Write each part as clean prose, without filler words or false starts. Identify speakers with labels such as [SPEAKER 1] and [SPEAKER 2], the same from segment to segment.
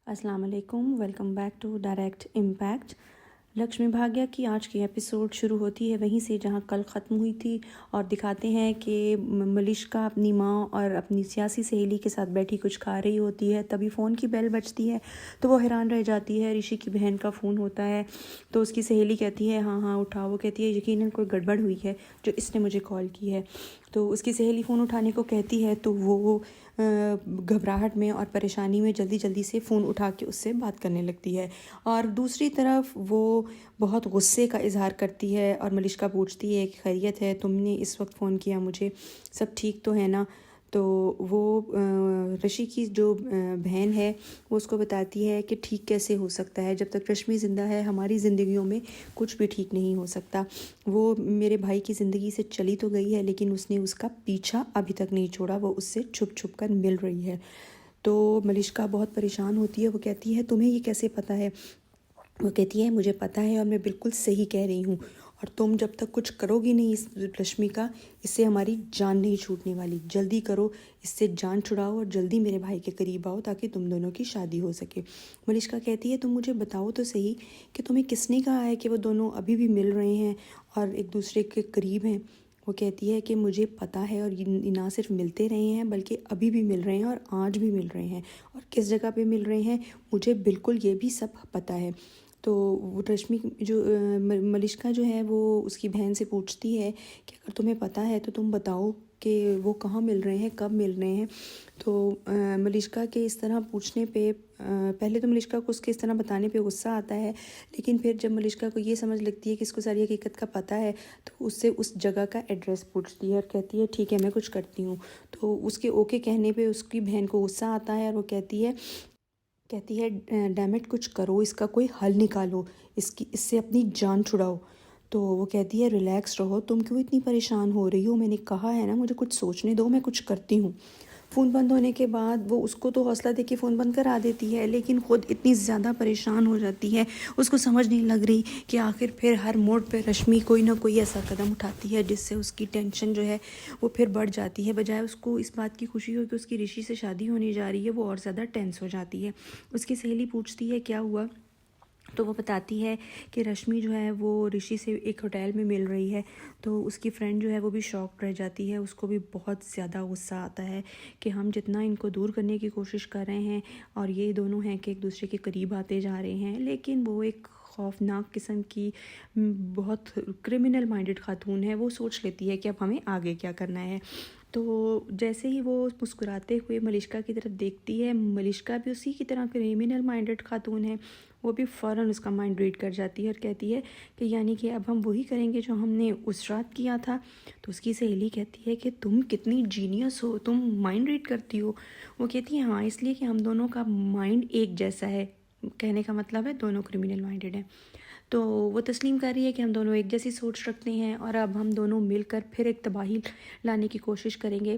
[SPEAKER 1] अस्सलाम वालेकुम, welcome back to Direct Impact. Lakshmi Bhagya की आज की एपिसोड शुरू होती है वहीं से जहां कल ख़त्म हुई थी और दिखाते हैं कि मलिश्का अपनी माँ और अपनी सियासी सहेली के साथ बैठी कुछ खा रही होती है। तभी फ़ोन की बेल बजती है तो वो हैरान रह जाती है। ऋषि की बहन का फ़ोन होता है तो उसकी सहेली कहती है हाँ हाँ उठाओ। वो कहती है यकीनन कोई गड़बड़ हुई है जो इसने मुझे कॉल की है। तो उसकी सहेली फ़ोन उठाने को कहती है तो वो घबराहट में और परेशानी में जल्दी जल्दी से फ़ोन उठा के उससे बात करने लगती है। और दूसरी तरफ वो बहुत गुस्से का इज़हार करती है और मलिश्का पूछती है कि खैरियत है, तुमने इस वक्त फ़ोन किया मुझे, सब ठीक तो है ना। तो वो ऋषि की जो बहन है वो उसको बताती है कि ठीक कैसे हो सकता है, जब तक रश्मि ज़िंदा है हमारी ज़िंदगियों में कुछ भी ठीक नहीं हो सकता। वो मेरे भाई की ज़िंदगी से चली तो गई है लेकिन उसने उसका पीछा अभी तक नहीं छोड़ा, वो उससे छुप छुप कर मिल रही है। तो मलिश्का बहुत परेशान होती है। वो कहती है तुम्हें ये कैसे पता है। वो कहती है मुझे पता है और मैं बिल्कुल सही कह रही हूँ, और तुम जब तक कुछ करोगी नहीं इस रश्मि का, इससे हमारी जान नहीं छूटने वाली। जल्दी करो, इससे जान छुड़ाओ और जल्दी मेरे भाई के करीब आओ ताकि तुम दोनों की शादी हो सके। मलिश्का कहती है तुम मुझे बताओ तो सही कि तुम्हें किसने कहा है कि वो दोनों अभी भी मिल रहे हैं और एक दूसरे के करीब हैं। वो कहती है कि मुझे पता है और ये ना सिर्फ मिलते रहे हैं बल्कि अभी भी मिल रहे हैं और आज भी मिल रहे हैं, और किस जगह पे मिल रहे हैं मुझे बिल्कुल ये भी सब पता है। तो वो रश्मि जो मलिश्का जो है वो उसकी बहन से पूछती है कि अगर तुम्हें पता है तो तुम बताओ कि वो कहाँ मिल रहे हैं, कब मिल रहे हैं। तो मलिश्का के इस तरह पूछने पे पहले तो मलिश्का को उसके इस तरह बताने पे गुस्सा आता है, लेकिन फिर जब मलिश्का को ये समझ लगती है कि इसको सारी हकीकत का पता है तो उससे उस जगह का एड्रेस पूछती है और कहती है ठीक है मैं कुछ करती हूँ। तो उसके ओके कहने पे उसकी बहन को गुस्सा आता है और वो कहती है डैमिट कुछ करो, इसका कोई हल निकालो, इससे अपनी जान छुड़ाओ। तो वो कहती है रिलैक्स रहो, तुम क्यों इतनी परेशान हो रही हो, मैंने कहा है ना मुझे कुछ सोचने दो, मैं कुछ करती हूँ। फ़ोन बंद होने के बाद वो उसको तो हौसला देके फ़ोन बंद करा देती है लेकिन ख़ुद इतनी ज़्यादा परेशान हो जाती है, उसको समझ नहीं लग रही कि आखिर फिर हर मोड़ पे रश्मि कोई ना कोई ऐसा कदम उठाती है जिससे उसकी टेंशन जो है वो फिर बढ़ जाती है। बजाय उसको इस बात की खुशी हो कि उसकी ऋषि से शादी होने जा रही है वो और ज़्यादा टेंस हो जाती है। उसकी सहेली पूछती है क्या हुआ, तो वो बताती है कि रश्मि जो है वो ऋषि से एक होटल में मिल रही है। तो उसकी फ्रेंड जो है वो भी शॉक रह जाती है, उसको भी बहुत ज़्यादा गुस्सा आता है कि हम जितना इनको दूर करने की कोशिश कर रहे हैं और ये दोनों हैं कि एक दूसरे के करीब आते जा रहे हैं, लेकिन वो एक खौफनाक किस्म की बहुत क्रिमिनल माइंडेड खातून है। वो सोच लेती है कि अब हमें आगे क्या करना है। तो जैसे ही वो मुस्कुराते हुए मलिश्का की तरफ देखती है, मलिश्का भी उसी की तरह क्रिमिनल माइंडेड खातून है, वो भी फ़ौरन उसका माइंड रीड कर जाती है और कहती है कि यानी कि अब हम वही करेंगे जो हमने उस रात किया था। तो उसकी सहेली कहती है कि तुम कितनी जीनियस हो, तुम माइंड रीड करती हो। वो कहती है हाँ इसलिए कि हम दोनों का माइंड एक जैसा है, कहने का मतलब है दोनों क्रिमिनल माइंडेड हैं। तो वो तस्लीम कर रही है कि हम दोनों एक जैसी सोच रखते हैं और अब हम दोनों मिलकर फिर एक तबाही लाने की कोशिश करेंगे।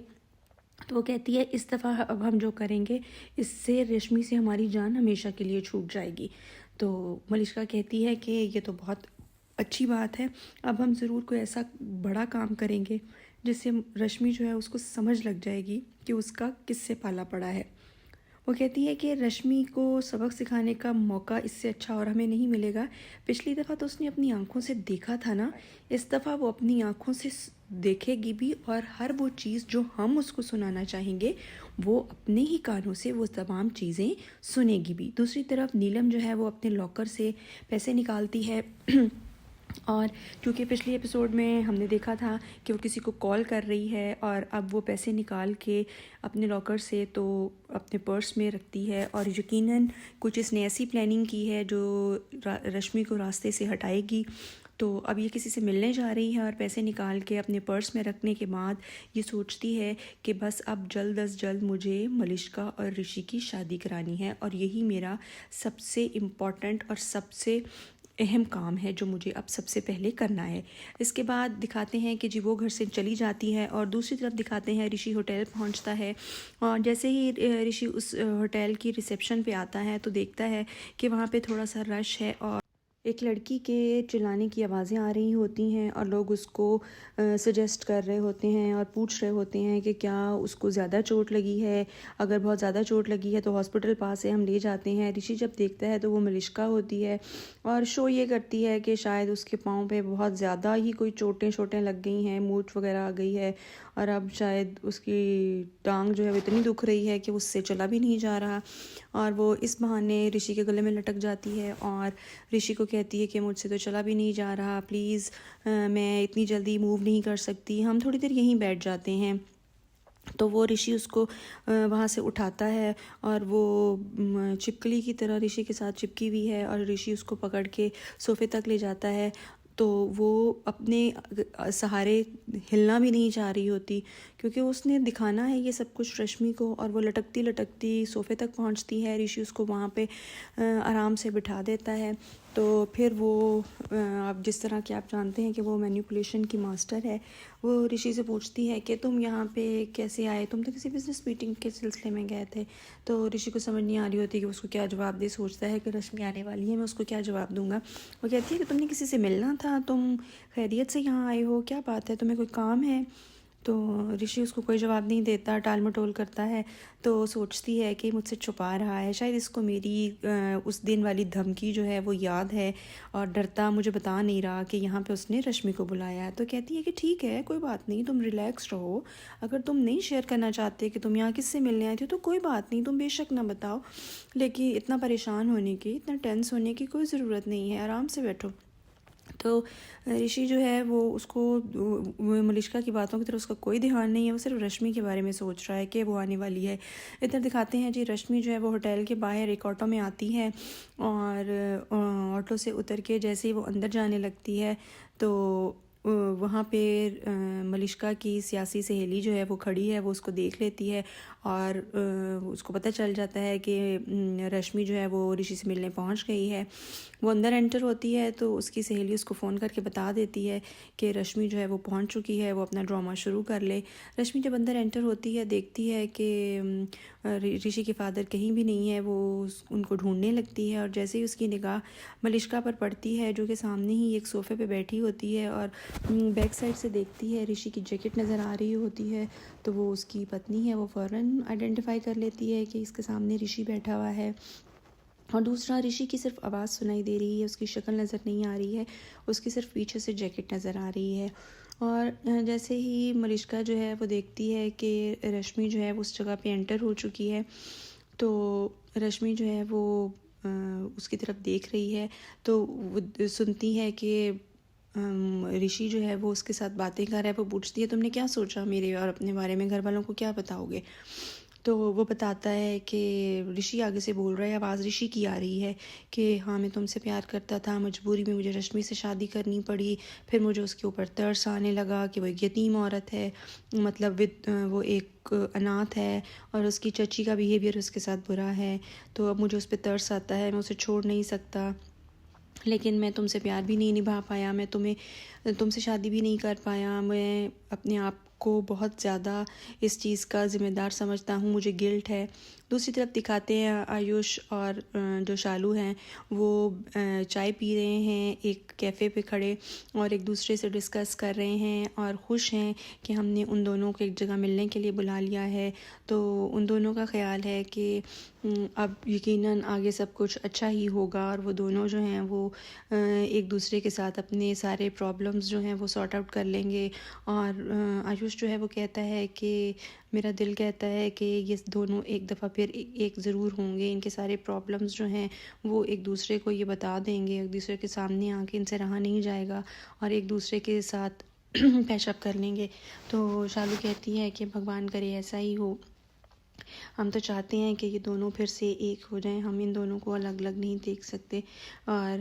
[SPEAKER 1] तो वो कहती है इस दफ़ा अब हम जो करेंगे इससे रश्मि से हमारी जान हमेशा के लिए छूट जाएगी। तो मलिश्का कहती है कि ये तो बहुत अच्छी बात है, अब हम ज़रूर कोई ऐसा बड़ा काम करेंगे जिससे रश्मि जो है उसको समझ लग जाएगी कि उसका किससे पाला पड़ा है। वो कहती है कि रश्मि को सबक सिखाने का मौका इससे अच्छा और हमें नहीं मिलेगा। पिछली दफ़ा तो उसने अपनी आंखों से देखा था ना, इस दफ़ा वो अपनी आंखों से देखेगी भी और हर वो चीज़ जो हम उसको सुनाना चाहेंगे वो अपने ही कानों से वो तमाम चीज़ें सुनेगी भी। दूसरी तरफ नीलम जो है वो अपने लॉकर से पैसे निकालती है और क्योंकि पिछले एपिसोड में हमने देखा था कि वो किसी को कॉल कर रही है और अब वो पैसे निकाल के अपने लॉकर से तो अपने पर्स में रखती है, और यकीनन कुछ इसने ऐसी प्लानिंग की है जो रश्मि को रास्ते से हटाएगी। तो अब ये किसी से मिलने जा रही है और पैसे निकाल के अपने पर्स में रखने के बाद ये सोचती है कि बस अब जल्द अज जल्द मुझे मलिश्का और ऋषि की शादी करानी है और यही मेरा सबसे इम्पॉर्टेंट और सबसे अहम काम है जो मुझे अब सबसे पहले करना है। इसके बाद दिखाते हैं कि जी वो घर से चली जाती है और दूसरी तरफ दिखाते हैं ऋषि होटल पहुंचता है, और जैसे ही ऋषि उस होटल की रिसेप्शन पे आता है तो देखता है कि वहाँ पे थोड़ा सा रश है और एक लड़की के चिल्लाने की आवाज़ें आ रही होती हैं और लोग उसको सजेस्ट कर रहे होते हैं और पूछ रहे होते हैं कि क्या उसको ज़्यादा चोट लगी है। अगर बहुत ज़्यादा चोट लगी है तो हॉस्पिटल पास है, हम ले जाते हैं। ऋषि जब देखता है तो वो मलिष्का होती है और शो ये करती है कि शायद उसके पाँव पे बहुत ज़्यादा ही कोई चोटें लग गई हैं, मूंछ वगैरह आ गई है और अब शायद उसकी टांग जो है वो इतनी दुख रही है कि उससे चला भी नहीं जा रहा। और वो इस बहाने ऋषि के गले में लटक जाती है और ऋषि को कहती है कि मुझसे तो चला भी नहीं जा रहा, प्लीज़ मैं इतनी जल्दी मूव नहीं कर सकती, हम थोड़ी देर यहीं बैठ जाते हैं। तो वो ऋषि उसको वहाँ से उठाता है और वो छिपकली की तरह ऋषि के साथ चिपकी हुई है और ऋषि उसको पकड़ के सोफ़े तक ले जाता है। तो वो अपने सहारे हिलना भी नहीं चाह रही होती क्योंकि उसने दिखाना है ये सब कुछ रश्मि को, और वो लटकती लटकती सोफ़े तक पहुंचती है। ऋषि उसको वहाँ पे आराम से बिठा देता है। तो फिर वो आप जिस तरह कि आप जानते हैं कि वो मैनिपुलेशन की मास्टर है, वो ऋषि से पूछती है कि तुम यहाँ पे कैसे आए, तुम तो किसी बिज़नेस मीटिंग के सिलसिले में गए थे। तो ऋषि को समझ नहीं आ रही होती कि उसको क्या जवाब दे। सोचता है कि रश्मि आने वाली है, मैं उसको क्या जवाब दूंगा। वो कहती है कि तुमने किसी से मिलना था, तुम खैरियत से यहाँ आए हो, क्या बात है, तुम्हें कोई काम है। तो ऋषि उसको कोई जवाब नहीं देता, टाल मटोल करता है। तो सोचती है कि मुझसे छुपा रहा है, शायद इसको मेरी उस दिन वाली धमकी जो है वो याद है और डरता मुझे बता नहीं रहा कि यहाँ पे उसने रश्मि को बुलाया है। तो कहती है कि ठीक है, कोई बात नहीं, तुम रिलैक्स रहो, अगर तुम नहीं शेयर करना चाहते कि तुम यहाँ किससे मिलने आए थे तो कोई बात नहीं, तुम बेशक ना बताओ, लेकिन इतना परेशान होने की, इतना टेंस होने की कोई ज़रूरत नहीं है, आराम से बैठो। तो ऋषि जो है वो उसको मलिष्का की बातों की तरफ उसका कोई ध्यान नहीं है, वो सिर्फ रश्मि के बारे में सोच रहा है कि वो आने वाली है। इधर दिखाते हैं जी, रश्मि जो है वो होटल के बाहर एक ऑटो में आती है और ऑटो से उतर के जैसे ही वो अंदर जाने लगती है तो वहाँ पे मलिष्का की सियासी सहेली जो है वो खड़ी है, वो उसको देख लेती है और उसको पता चल जाता है कि रश्मि जो है वो ऋषि से मिलने पहुँच गई है। वो अंदर एंटर होती है तो उसकी सहेली उसको फ़ोन करके बता देती है कि रश्मि जो है वो पहुंच चुकी है, वो अपना ड्रामा शुरू कर ले। रश्मि जब अंदर एंटर होती है, देखती है कि ऋषि के फादर कहीं भी नहीं है, वो उनको ढूंढने लगती है और जैसे ही उसकी निगाह मलिष्का पर पड़ती है जो कि सामने ही एक सोफ़े पे बैठी होती है और बैक साइड से देखती है, ऋषि की जैकेट नज़र आ रही होती है, तो वो उसकी पत्नी है। वो फ़ौरन आइडेंटिफाई कर लेती है कि इसके सामने ऋषि बैठा हुआ है। और दूसरा, ऋषि की सिर्फ आवाज़ सुनाई दे रही है, उसकी शक्ल नज़र नहीं आ रही है, उसकी सिर्फ पीछे से जैकेट नज़र आ रही है। और जैसे ही मलिष्का जो है वो देखती है कि रश्मि जो है वो उस जगह पे एंटर हो चुकी है, तो रश्मि जो है वो उसकी तरफ देख रही है। तो वो सुनती है कि ऋषि जो है वो उसके साथ बातें कर रहा है। वो पूछती है, तुमने क्या सोचा मेरे और अपने बारे में, घर वालों को क्या बताओगे। तो वो बताता है कि ऋषि आगे से बोल रहा है, आवाज़ ऋषि की आ रही है कि हाँ, मैं तुमसे प्यार करता था, मजबूरी में मुझे रश्मि से शादी करनी पड़ी, फिर मुझे उसके ऊपर तरस आने लगा कि वो एक यतीम औरत है, मतलब वो एक अनाथ है और उसकी चची का बिहेवियर उसके साथ बुरा है, तो अब मुझे उस पर तरस आता है, मैं उसे छोड़ नहीं सकता, लेकिन मैं तुमसे प्यार भी नहीं निभा पाया, मैं तुमसे शादी भी नहीं कर पाया, मैं अपने आप को बहुत ज़्यादा इस चीज़ का ज़िम्मेदार समझता हूँ, मुझे गिल्ट है। दूसरी तरफ दिखाते हैं आयुष और जो शालू हैं वो चाय पी रहे हैं एक कैफ़े पे खड़े और एक दूसरे से डिस्कस कर रहे हैं और ख़ुश हैं कि हमने उन दोनों को एक जगह मिलने के लिए बुला लिया है। तो उन दोनों का ख़्याल है कि अब यकीनन आगे सब कुछ अच्छा ही होगा और वो दोनों जो हैं वो एक दूसरे के साथ अपने सारे प्रॉब्लम्स जो हैं वो सॉर्ट आउट कर लेंगे। और आयुष जो है वो कहता है कि मेरा दिल कहता है कि ये दोनों एक दफ़ा फिर एक ज़रूर होंगे, इनके सारे प्रॉब्लम्स जो हैं वो एक दूसरे को ये बता देंगे, एक दूसरे के सामने आके इनसे रहा नहीं जाएगा और एक दूसरे के साथ पैशअप कर लेंगे। तो शालू कहती है कि भगवान करे ऐसा ही हो, हम तो चाहते हैं कि ये दोनों फिर से एक हो जाएं, हम इन दोनों को अलग अलग नहीं देख सकते और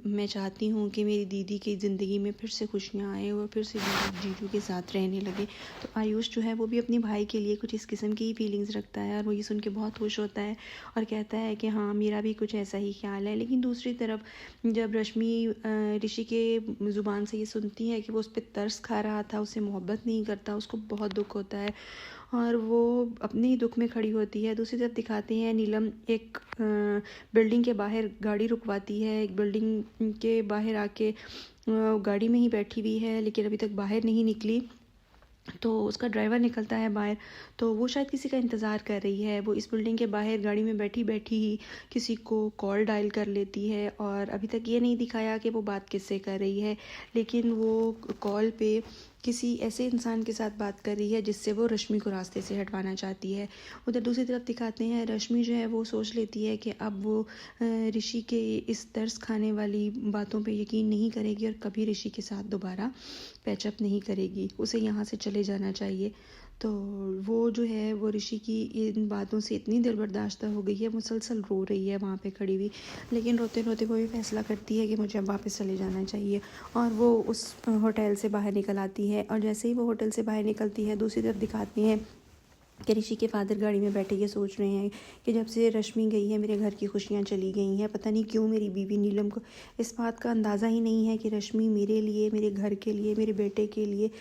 [SPEAKER 1] मैं चाहती हूँ कि मेरी दीदी की ज़िंदगी में फिर से खुशियाँ आए और फिर से जीजू के साथ रहने लगे। तो आयुष जो है वो भी अपने भाई के लिए कुछ इस किस्म की ही फीलिंग्स रखता है और वो ये सुन के बहुत खुश होता है और कहता है कि हाँ, मेरा भी कुछ ऐसा ही ख्याल है। लेकिन दूसरी तरफ जब रश्मि ऋषि के ज़ुबान से ये सुनती है कि वो उस पर तरस खा रहा था, उससे मोहब्बत नहीं करता, उसको बहुत दुख होता है और वो अपने ही दुख में खड़ी होती है। दूसरी तरफ दिखाते हैं नीलम एक बिल्डिंग के बाहर गाड़ी रुकवाती है, एक बिल्डिंग के बाहर आके गाड़ी में ही बैठी हुई है लेकिन अभी तक बाहर नहीं निकली। तो उसका ड्राइवर निकलता है बाहर, तो वो शायद किसी का इंतज़ार कर रही है। वो इस बिल्डिंग के बाहर गाड़ी में बैठी बैठी ही किसी को कॉल डायल कर लेती है और अभी तक ये नहीं दिखाया कि वो बात किससे कर रही है, लेकिन वो कॉल पे किसी ऐसे इंसान के साथ बात कर रही है जिससे वो रश्मि को रास्ते से हटवाना चाहती है। उधर दूसरी तरफ दिखाते हैं रश्मि जो है वो सोच लेती है कि अब वो ऋषि के इस तरस खाने वाली बातों पे यकीन नहीं करेगी और कभी ऋषि के साथ दोबारा पैचअप नहीं करेगी, उसे यहाँ से चले जाना चाहिए। तो वो जो है वो ऋषि की इन बातों से इतनी दिल बर्दाश्त हो गई है, मुसलसल रो रही है वहाँ पे खड़ी हुई, लेकिन रोते रोते वो भी फैसला करती है कि मुझे अब वापस चले जाना चाहिए और वो उस होटल से बाहर निकल आती है। और जैसे ही वो होटल से बाहर निकलती है दूसरी तरफ दिखाती हैं कि ऋषि के फादर गाड़ी में बैठे ये सोच रहे हैं कि जब से रश्मि गई है मेरे घर की खुशियाँ चली गई हैं, पता नहीं क्यों मेरी बीवी नीलम को इस बात का अंदाज़ा ही नहीं है कि रश्मि मेरे लिए, मेरे घर के लिए, मेरे बेटे के लिए,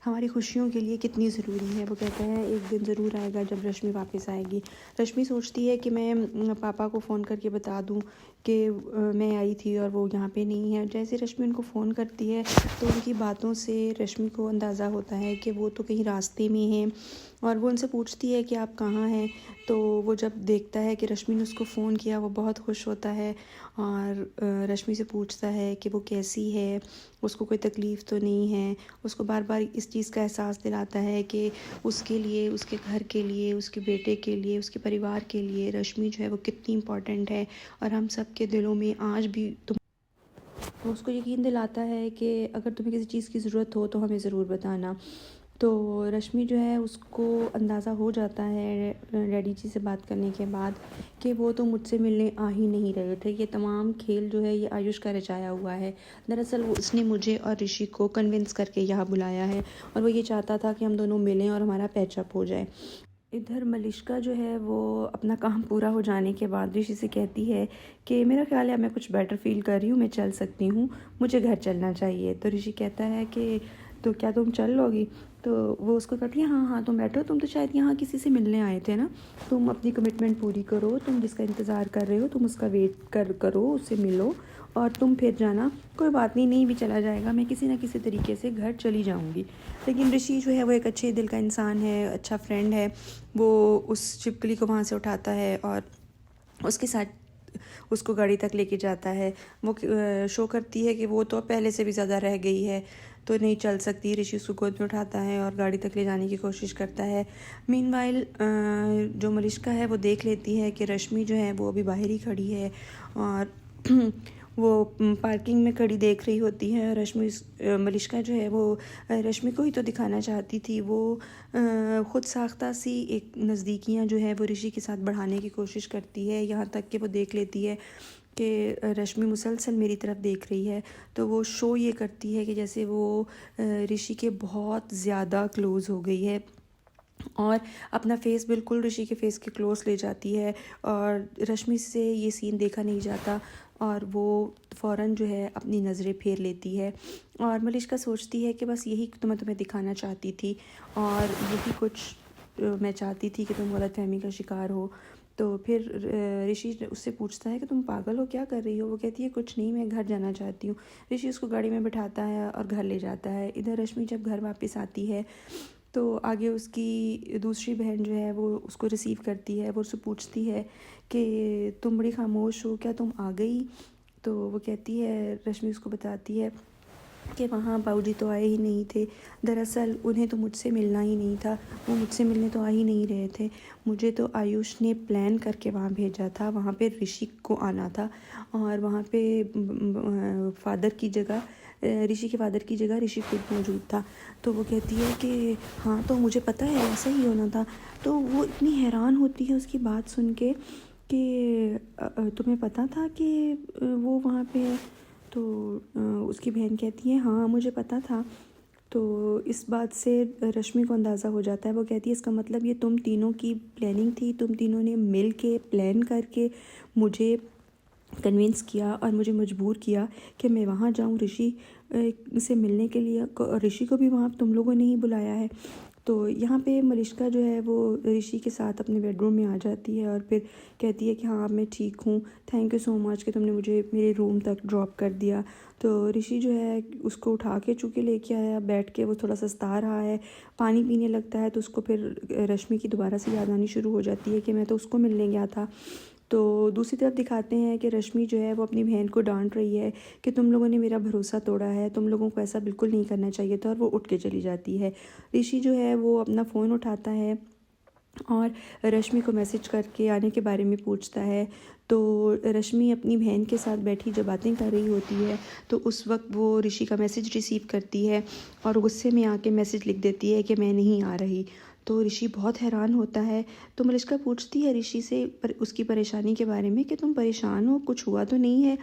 [SPEAKER 1] हमारी खुशियों के लिए कितनी ज़रूरी है। वो कहता है एक दिन ज़रूर आएगा जब रश्मि वापस आएगी। रश्मि सोचती है कि मैं पापा को फ़ोन करके बता दूं कि मैं आई थी और वो यहाँ पे नहीं है। जैसे रश्मि उनको फ़ोन करती है तो उनकी बातों से रश्मि को अंदाज़ा होता है कि वो तो कहीं रास्ते में हैं और वो उनसे पूछती है कि आप कहाँ हैं। तो वो जब देखता है कि रश्मि ने उसको फ़ोन किया वो बहुत खुश होता है और रश्मि से पूछता है कि वो कैसी है, उसको कोई तकलीफ़ तो नहीं है। उसको बार बार इस चीज़ का एहसास दिलाता है कि उसके लिए, उसके घर के लिए, उसके बेटे के लिए, उसके परिवार के लिए रश्मि जो है वो कितनी इम्पॉर्टेंट है और हम सब के दिलों में आज भी वो उसको यकीन दिलाता है कि अगर तुम्हें किसी चीज़ की ज़रूरत हो तो हमें ज़रूर बताना। तो रश्मि जो है उसको अंदाज़ा हो जाता है डैडी जी से बात करने के बाद कि वो तो मुझसे मिलने आ ही नहीं रहे थे, ये तमाम खेल जो है ये आयुष का रचाया हुआ है। दरअसल वो उसने मुझे और ऋषि को कन्विंस करके यहाँ बुलाया है और वो ये चाहता था कि हम दोनों मिलें और हमारा पैचअप हो जाए। इधर मलिश्का जो है वो अपना काम पूरा हो जाने के बाद ऋषि से कहती है कि मेरा ख्याल है मैं कुछ बेटर फील कर रही हूँ, मैं चल सकती हूँ, मुझे घर चलना चाहिए। तो ऋषि कहता है कि तो क्या तुम चल लोगी? तो वो उसको कहती है हाँ हाँ तुम बैठो, तुम तो शायद यहाँ किसी से मिलने आए थे ना, तुम अपनी कमिटमेंट पूरी करो, तुम जिसका इंतज़ार कर रहे हो तुम उसका वेट करो, उससे मिलो और तुम फिर जाना। कोई बात नहीं, नहीं भी चला जाएगा, मैं किसी ना किसी तरीके से घर चली जाऊँगी। लेकिन ऋषि जो है वो एक अच्छे दिल का इंसान है, अच्छा फ्रेंड है। वो उस छिपकली को वहाँ से उठाता है और उसके साथ उसको गाड़ी तक लेके जाता है। वो शो करती है कि वो तो पहले से भी ज़्यादा रह गई है तो नहीं चल सकती। ऋषि उसको गोद में उठाता है और गाड़ी तक ले जाने की कोशिश करता है। मीनवाइल जो मलिश्का है वो देख लेती है कि रश्मि जो है वो अभी बाहर ही खड़ी है और वो पार्किंग में खड़ी देख रही होती है। रश्मि मलिश्का जो है वो रश्मि को ही तो दिखाना चाहती थी। वो ख़ुद साख्ता सी एक नज़दीकियाँ जो है वो ऋषि के साथ बढ़ाने की कोशिश करती है, यहाँ तक कि वो देख लेती है कि रश्मि मुसलसल मेरी तरफ देख रही है। तो वो शो ये करती है कि जैसे वो ऋषि के बहुत ज़्यादा क्लोज़ हो गई है और अपना फेस बिल्कुल ऋषि के फेस के क्लोज ले जाती है और रश्मि से ये सीन देखा नहीं जाता और वो फ़ौरन जो है अपनी नज़रें फेर लेती है। और मलिश्का सोचती है कि बस यही तो मैं तुम्हें दिखाना चाहती थी और यही कुछ मैं चाहती थी कि तुम गलतफहमी का शिकार हो। तो फिर ऋषि उससे पूछता है कि तुम पागल हो, क्या कर रही हो? वो कहती है कुछ नहीं, मैं घर जाना चाहती हूँ। ऋषि उसको गाड़ी में बिठाता है और घर ले जाता है। इधर रश्मि जब घर वापस आती है तो आगे उसकी दूसरी बहन जो है वो उसको रिसीव करती है। वो उससे पूछती है कि तुम बड़ी खामोश हो, क्या तुम आ गई? तो वो कहती है, रश्मि उसको बताती है कि वहाँ बाबूजी तो आए ही नहीं थे। दरअसल उन्हें तो मुझसे मिलना ही नहीं था, वो मुझसे मिलने तो आ ही नहीं रहे थे। मुझे तो आयुष ने प्लान करके वहाँ भेजा था, वहाँ पे ऋषि को आना था और वहाँ पे फादर की जगह ऋषि के फादर की जगह ऋषि खुद मौजूद था। तो वो कहती है कि हाँ तो मुझे पता है ऐसा ही होना था। तो वो इतनी हैरान होती है उसकी बात सुन के कि तुम्हें पता था कि वो वहाँ पे है? तो उसकी बहन कहती है हाँ मुझे पता था। तो इस बात से रश्मि को अंदाज़ा हो जाता है। वो कहती है इसका मतलब ये तुम तीनों की प्लानिंग थी, तुम तीनों ने मिल के प्लान करके मुझे कन्विंस किया और मुझे मजबूर किया कि मैं वहाँ जाऊँ ऋषि से मिलने के लिए। ऋषि को भी वहाँ तुम लोगों ने ही बुलाया है। तो यहाँ पे मलिष्का जो है वो ऋषि के साथ अपने बेडरूम में आ जाती है और फिर कहती है कि हाँ मैं ठीक हूँ, थैंक यू सो मच कि तुमने मुझे मेरे रूम तक ड्रॉप कर दिया। तो ऋषि जो है उसको उठा के चूँकि लेके आया, बैठ के वो थोड़ा सता रहा है, पानी पीने लगता है। तो उसको फिर रश्मि की दोबारा से याद आनी शुरू हो जाती है कि मैं तो उसको मिलने गया था। तो दूसरी तरफ दिखाते हैं कि रश्मि जो है वो अपनी बहन को डांट रही है कि तुम लोगों ने मेरा भरोसा तोड़ा है, तुम लोगों को ऐसा बिल्कुल नहीं करना चाहिए था, और वो उठ के चली जाती है। ऋषि जो है वो अपना फ़ोन उठाता है और रश्मि को मैसेज करके आने के बारे में पूछता है। तो रश्मि अपनी बहन के साथ बैठी जब बातें कर रही होती है तो उस वक्त वो ऋषि का मैसेज रिसीव करती है और गुस्से में आके मैसेज लिख देती है कि मैं नहीं आ रही। तो ऋषि बहुत हैरान होता है। तो मलिष्का पूछती है ऋषि से उसकी परेशानी के बारे में कि तुम परेशान हो, कुछ हुआ तो नहीं है।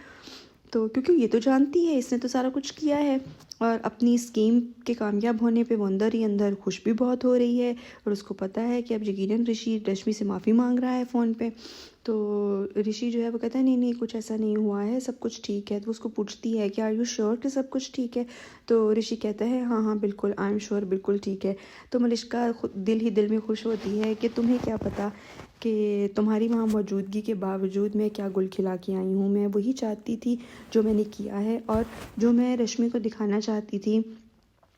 [SPEAKER 1] तो क्योंकि ये तो जानती है, इसने तो सारा कुछ किया है और अपनी स्कीम के कामयाब होने पे वो अंदर ही अंदर खुश भी बहुत हो रही है। और उसको पता है कि अब यकीनन ऋषि रश्मि से माफ़ी मांग रहा है फ़ोन पे। तो ऋषि जो है वो कहता है नहीं नहीं कुछ ऐसा नहीं हुआ है, सब कुछ ठीक है। तो उसको पूछती है कि आर यू श्योर कि सब कुछ ठीक है। तो ऋषि कहता है हाँ हाँ बिल्कुल, आई एम श्योर, बिल्कुल ठीक है। तो मलिष्का दिल ही दिल में खुश होती है कि तुम्हें क्या पता कि तुम्हारी वहाँ मौजूदगी के बावजूद मैं क्या गुल खिला के आई हूँ। मैं वही चाहती थी जो मैंने किया है और जो मैं रश्मि को दिखाना चाहती थी,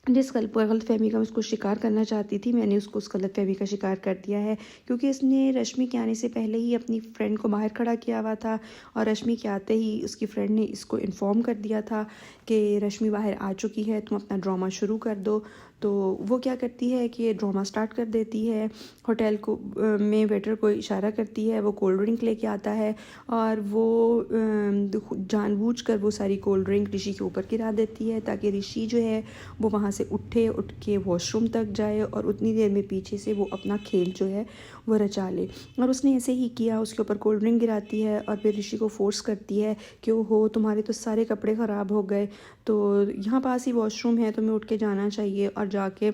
[SPEAKER 1] जिस गलतफ़हमी का मैं उसको शिकार करना चाहती थी, मैंने उसको उस गलतफ़हमी का शिकार कर दिया है। क्योंकि इसने रश्मि के आने से पहले ही अपनी फ्रेंड को बाहर खड़ा किया हुआ था और रश्मि के आते ही उसकी फ्रेंड ने इसको इन्फॉर्म कर दिया था कि रश्मि बाहर आ चुकी है, तुम अपना ड्रामा शुरू कर दो। तो वो क्या करती है कि ड्रामा स्टार्ट कर देती है। होटल को में वेटर को इशारा करती है, वो कोल्ड ड्रिंक लेके आता है और वो जानबूझकर वो सारी कोल्ड ड्रिंक ऋषि के ऊपर गिरा देती है ताकि ऋषि जो है वो वहाँ से उठ के वॉशरूम तक जाए और उतनी देर में पीछे से वो अपना खेल जो है वो रचा ले। और उसने ऐसे ही किया, उसके ऊपर कोल्ड ड्रिंक गिराती है और फिर ऋषि को फोर्स करती है कि ओहो तुम्हारे तो सारे कपड़े ख़राब हो गए, तो यहाँ पास ही वॉशरूम है, तुम्हें उठ के जाना चाहिए और जाके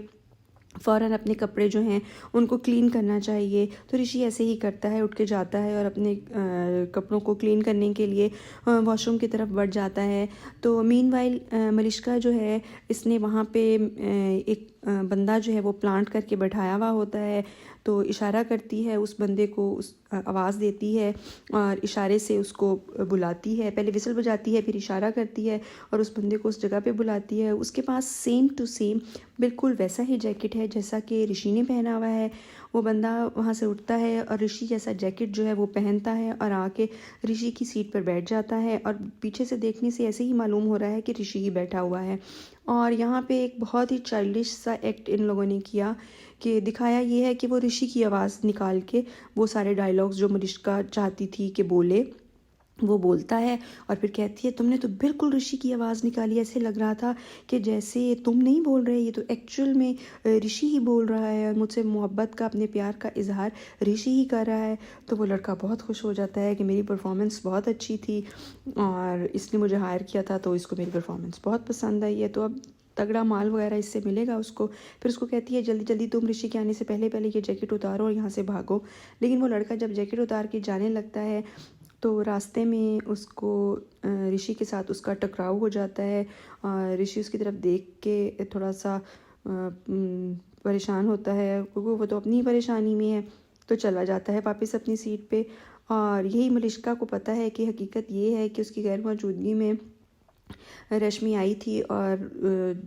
[SPEAKER 1] फ़ौरन अपने कपड़े जो हैं उनको क्लीन करना चाहिए। तो ऋषि ऐसे ही करता है, उठ के जाता है और अपने कपड़ों को क्लीन करने के लिए वॉशरूम की तरफ बढ़ जाता है। तो मीनवाइल मलिष्का जो है इसने वहाँ पे एक बंदा जो है वो प्लांट करके बैठाया हुआ होता है। तो इशारा करती है उस बंदे को, उस आवाज़ देती है और इशारे से उसको बुलाती है। पहले विसल बजाती है, फिर इशारा करती है और उस बंदे को उस जगह पे बुलाती है। उसके पास सेम टू सेम बिल्कुल वैसा ही जैकेट है जैसा कि ऋषि ने पहना हुआ है। वो बंदा वहाँ से उठता है और ऋषि जैसा जैकेट जो है वो पहनता है और आके ऋषि की सीट पर बैठ जाता है और पीछे से देखने से ऐसे ही मालूम हो रहा है कि ऋषि ही बैठा हुआ है। और यहाँ पे एक बहुत ही चाइल्डिश सा एक्ट इन लोगों ने किया कि दिखाया ये है कि वो ऋषि की आवाज़ निकाल के वो सारे डायलॉग्स जो मलिष्का चाहती थी कि बोले वो बोलता है और फिर कहती है तुमने तो बिल्कुल ऋषि की आवाज़ निकाली, ऐसे लग रहा था कि जैसे तुम नहीं बोल रहे, ये तो एक्चुअल में ऋषि ही बोल रहा है और मुझसे मोहब्बत का, अपने प्यार का इजहार ऋषि ही कर रहा है। तो वो लड़का बहुत खुश हो जाता है कि मेरी परफॉर्मेंस बहुत अच्छी थी और इसने मुझे हायर किया था, तो इसको मेरी परफॉर्मेंस बहुत पसंद आई है, तो अब तगड़ा माल वगैरह इससे मिलेगा उसको। फिर उसको कहती है जल्दी जल्दी तुम ऋषि के आने से पहले पहले ये जैकेट उतारो और यहाँ से भागो। लेकिन वो लड़का जब जैकेट उतार के जाने लगता है तो रास्ते में उसको ऋषि के साथ उसका टकराव हो जाता है और ऋषि उसकी तरफ देख के थोड़ा सा परेशान होता है क्योंकि वो तो अपनी ही परेशानी में है। तो चला जाता है वापस अपनी सीट पे। और यही मलिष्का को पता है कि हकीकत ये है कि उसकी गैर मौजूदगी में रश्मि आई थी और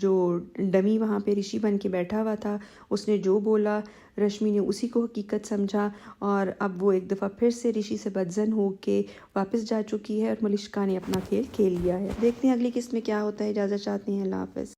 [SPEAKER 1] जो डमी वहाँ पे ऋषि बन के बैठा हुआ था उसने जो बोला रश्मि ने उसी को हकीकत समझा और अब वो एक दफ़ा फिर से ऋषि से बदजन हो के वापस जा चुकी है और मलिष्का ने अपना खेल खेल लिया है। देखते हैं अगली किस्त में क्या होता है। इजाज़त चाहते हैं, अल्लाह हाफ़िज़।